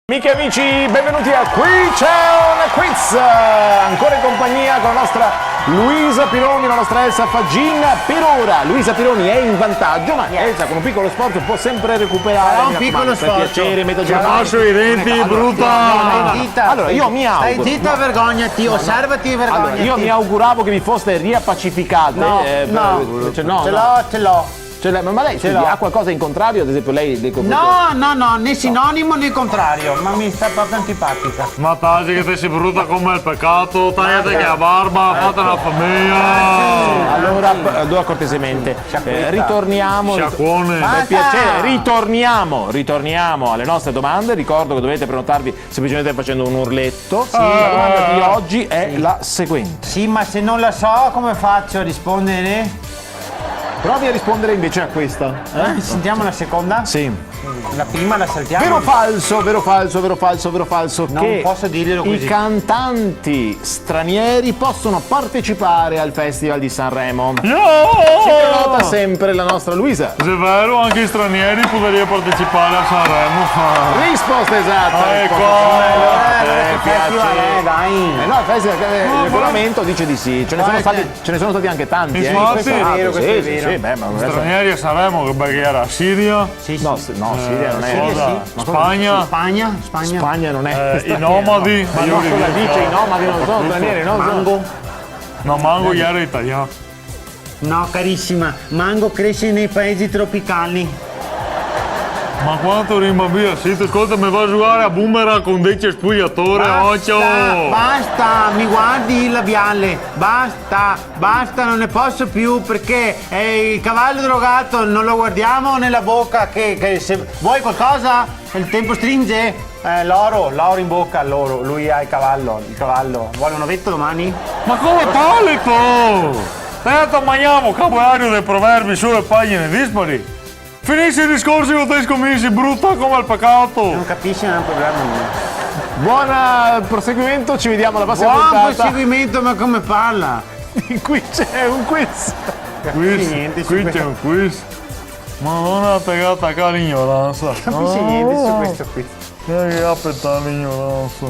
Amiche e amici, benvenuti a Qui c'è un quiz, ancora in compagnia con la nostra Luisa Pironi, la nostra Elsa Faggin. Per ora Luisa Pironi è in vantaggio, ma Elsa con un piccolo sforzo può sempre recuperare. Un piccolo sforzo. Per piacere, metterci Ci faccio i denti, brutta. Allora, io mi auguro. Stai zitto e vergognati, osservati e vergognati. Allora, io mi auguravo che vi foste riappacificate. Ce l'ho. Ma lei ha qualcosa in contrario, ad esempio lei dei confronti? No, né sinonimo né contrario, ma mi sta proprio antipatica. Ma tagli che te sei brutta come il peccato, tagliate che la barba, fate una famiglia. Allora cortesemente, ritorniamo. Sciacquone. Per piacere, ritorniamo alle nostre domande. Ricordo che dovete prenotarvi semplicemente facendo un urletto. La domanda di oggi è la seguente. Sì, ma se non la so, come faccio a rispondere? Provi a rispondere invece a questa. Sentiamo la seconda? Sì. La prima la saltiamo. Vero o falso Non che posso dirglielo così. i cantanti stranieri possono partecipare al Festival di Sanremo? Si prenota sempre la nostra Luisa. Se è vero, anche i stranieri potrebbero partecipare a Sanremo. Risposta esatta. Ecco. Piace. Dai. No, il festival, il regolamento dice di sì. Ce ne sono stati anche tanti. Infatti. Questo è vero, questo è vero. Sì, beh, ma adesso- Stranieri a Sanremo, che perché era Siria, No, Siria non è. cosa? Ma Spagna, Spagna non è. i nomadi. Ma no, cosa dice? I nomadi non sono stranieri, no? No, Mango era italiano. No, carissima, mango cresce nei paesi tropicali. Ma quanto rima via, sì, ascolta, mi va a giocare a boomerang con dei cespugliatori, occhio! Basta, mi guardi il labiale, basta, non ne posso più perché il cavallo drogato non lo guardiamo nella bocca, che se vuoi qualcosa, il tempo stringe, l'oro in bocca, l'oro, lui ha il cavallo, vuole un ovetto domani? Ma come palito? Tanto mangiamo vocabolario dei proverbi sulle pagine dispari. Finisci i discorsi con te scommissi, brutta come il peccato. Non capisci, non è un problema mio. Buon proseguimento, ci vediamo alla prossima Buon puntata. proseguimento, ma come parla? Qui c'è un quiz. Qui c'è un quiz. Madonna, pegata a l'ignoranza. Non capisci niente su questo qui. Che appetta l'ignoranza.